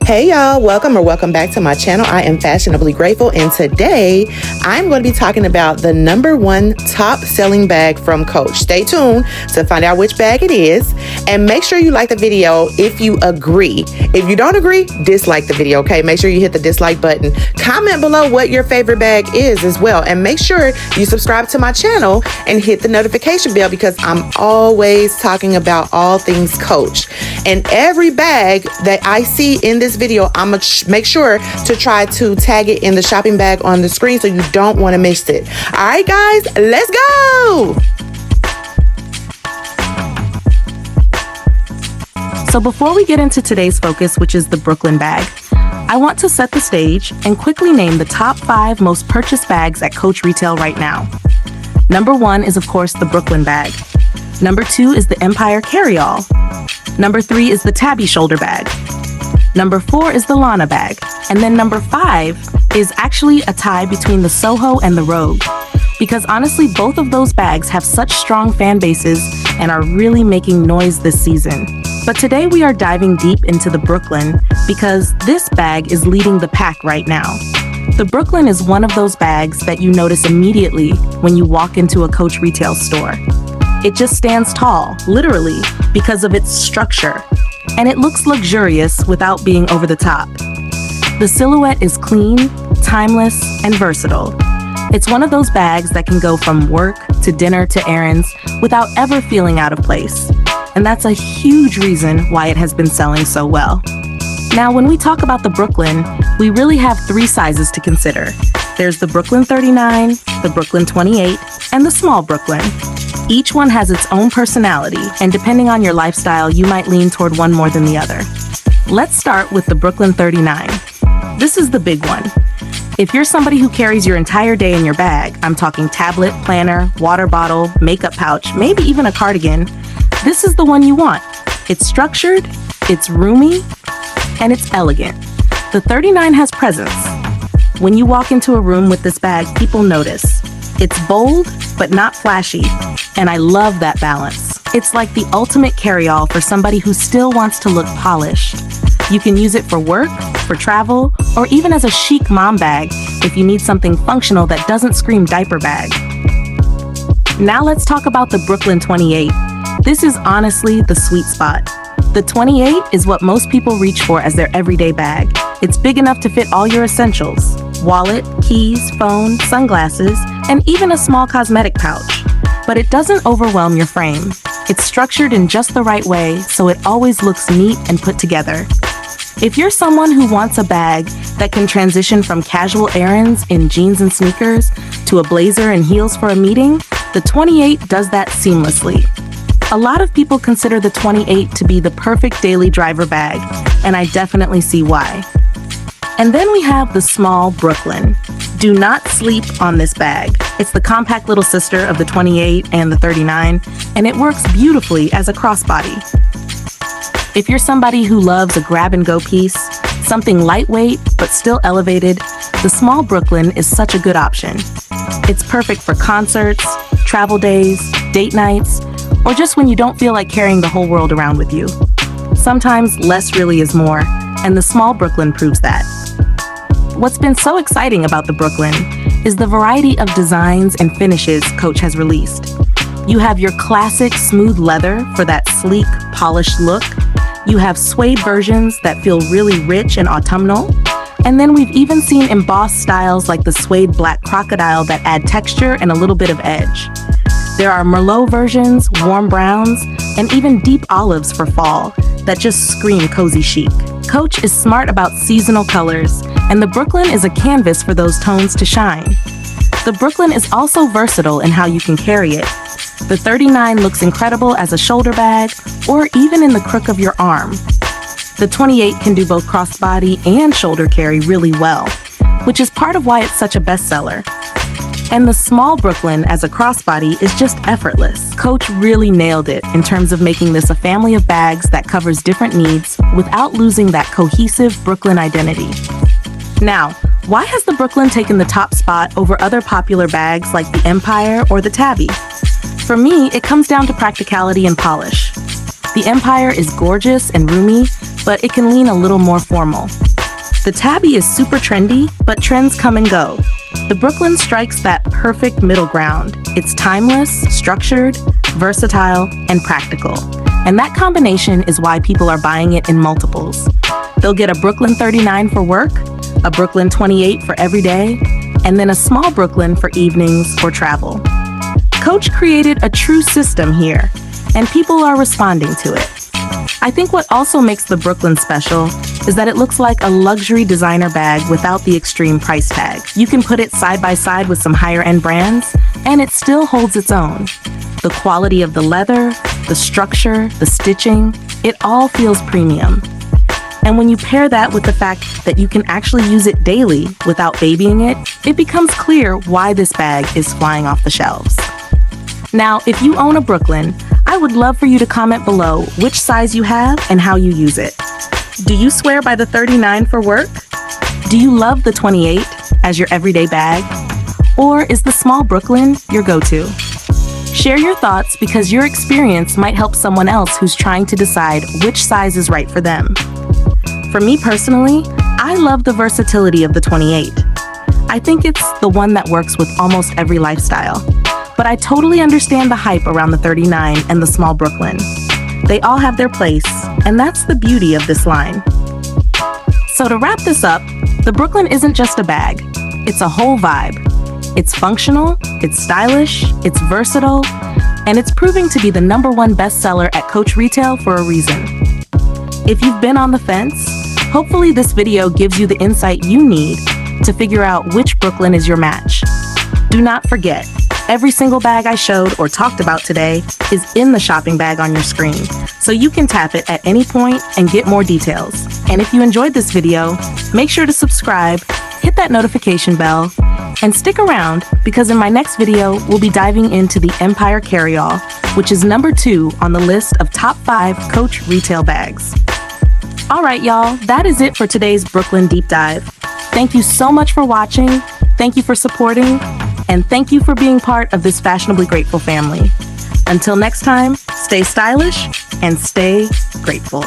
Hey y'all, welcome back to my channel. I am Fashionably Grateful, and today I'm going to be talking about the #1 top selling bag from Coach. Stay tuned to find out which bag it is, and make sure you like the video if you agree. If you don't agree, dislike the video, okay? Make sure you hit the dislike button. Comment below what your favorite bag is as well, and make sure you subscribe to my channel and hit the notification bell, because I'm always talking about all things Coach. And every bag that I see in this video, I'm gonna make sure to try to tag it in the shopping bag on the screen so you don't want to miss it. All right, guys, let's go. So before we get into today's focus, which is the Brooklyn bag, I want to set the stage and quickly name the top 5 most purchased bags at Coach Retail right now. #1 is, of course, the Brooklyn bag. #2 is the Empire carryall. #3 is the Tabby shoulder bag. #4 is the Lana bag. And then #5 is actually a tie between the Soho and the Rogue, because honestly, both of those bags have such strong fan bases and are really making noise this season. But today we are diving deep into the Brooklyn because this bag is leading the pack right now. The Brooklyn is one of those bags that you notice immediately when you walk into a Coach Retail store. It just stands tall, literally, because of its structure, and it looks luxurious without being over the top. The silhouette is clean, timeless, and versatile. It's one of those bags that can go from work to dinner to errands without ever feeling out of place. And that's a huge reason why it has been selling so well. Now, when we talk about the Brooklyn, we really have 3 sizes to consider. There's the Brooklyn 39, the Brooklyn 28, and the small Brooklyn. Each one has its own personality, and depending on your lifestyle, you might lean toward one more than the other. Let's start with the Brooklyn 39. This is the big one. If you're somebody who carries your entire day in your bag, I'm talking tablet, planner, water bottle, makeup pouch, maybe even a cardigan, this is the one you want. It's structured, it's roomy, and it's elegant. The 39 has presence. When you walk into a room with this bag, people notice. It's bold, but not flashy, and I love that balance. It's like the ultimate carry-all for somebody who still wants to look polished. You can use it for work, for travel, or even as a chic mom bag if you need something functional that doesn't scream diaper bag. Now let's talk about the Brooklyn 28. This is honestly the sweet spot. The 28 is what most people reach for as their everyday bag. It's big enough to fit all your essentials: wallet, keys, phone, sunglasses, and even a small cosmetic pouch. But it doesn't overwhelm your frame. It's structured in just the right way, so it always looks neat and put together. If you're someone who wants a bag that can transition from casual errands in jeans and sneakers to a blazer and heels for a meeting, the 28 does that seamlessly. A lot of people consider the 28 to be the perfect daily driver bag, and I definitely see why. And then we have the small Brooklyn. Do not sleep on this bag. It's the compact little sister of the 28 and the 39, and it works beautifully as a crossbody. If you're somebody who loves a grab-and-go piece, something lightweight but still elevated, the small Brooklyn is such a good option. It's perfect for concerts, travel days, date nights, or just when you don't feel like carrying the whole world around with you. Sometimes less really is more, and the small Brooklyn proves that. What's been so exciting about the Brooklyn is the variety of designs and finishes Coach has released. You have your classic smooth leather for that sleek, polished look. You have suede versions that feel really rich and autumnal. And then we've even seen embossed styles like the suede black crocodile that add texture and a little bit of edge. There are Merlot versions, warm browns, and even deep olives for fall that just scream cozy chic. Coach is smart about seasonal colors, and the Brooklyn is a canvas for those tones to shine. The Brooklyn is also versatile in how you can carry it. The 39 looks incredible as a shoulder bag or even in the crook of your arm. The 28 can do both crossbody and shoulder carry really well, which is part of why it's such a bestseller. And the small Brooklyn as a crossbody is just effortless. Coach really nailed it in terms of making this a family of bags that covers different needs without losing that cohesive Brooklyn identity. Now, why has the Brooklyn taken the top spot over other popular bags like the Empire or the Tabby? For me, it comes down to practicality and polish. The Empire is gorgeous and roomy, but it can lean a little more formal. The Tabby is super trendy, but trends come and go. The Brooklyn strikes that perfect middle ground. It's timeless, structured, versatile, and practical. And that combination is why people are buying it in multiples. They'll get a Brooklyn 39 for work, a Brooklyn 28 for every day, and then a small Brooklyn for evenings or travel. Coach created a true system here, and people are responding to it. I think what also makes the Brooklyn special is that it looks like a luxury designer bag without the extreme price tag. You can put it side by side with some higher-end brands, and it still holds its own. The quality of the leather, the structure, the stitching, it all feels premium. And when you pair that with the fact that you can actually use it daily without babying it, it becomes clear why this bag is flying off the shelves. Now, if you own a Brooklyn, I would love for you to comment below which size you have and how you use it. Do you swear by the 39 for work? Do you love the 28 as your everyday bag? Or is the small Brooklyn your go-to? Share your thoughts because your experience might help someone else who's trying to decide which size is right for them. For me personally, I love the versatility of the 28. I think it's the one that works with almost every lifestyle. But I totally understand the hype around the 39 and the small Brooklyn. They all have their place, and that's the beauty of this line. So to wrap this up, the Brooklyn isn't just a bag, it's a whole vibe. It's functional, it's stylish, it's versatile, and it's proving to be the #1 bestseller at Coach Retail for a reason. If you've been on the fence, hopefully this video gives you the insight you need to figure out which Brooklyn is your match. Do not forget, every single bag I showed or talked about today is in the shopping bag on your screen, so you can tap it at any point and get more details. And if you enjoyed this video, make sure to subscribe, hit that notification bell, and stick around because in my next video, we'll be diving into the Empire Carryall, which is #2 on the list of top 5 Coach retail bags. All right, y'all, that is it for today's Brooklyn Deep Dive. Thank you so much for watching, thank you for supporting, and thank you for being part of this Fashionably Grateful family. Until next time, stay stylish and stay grateful.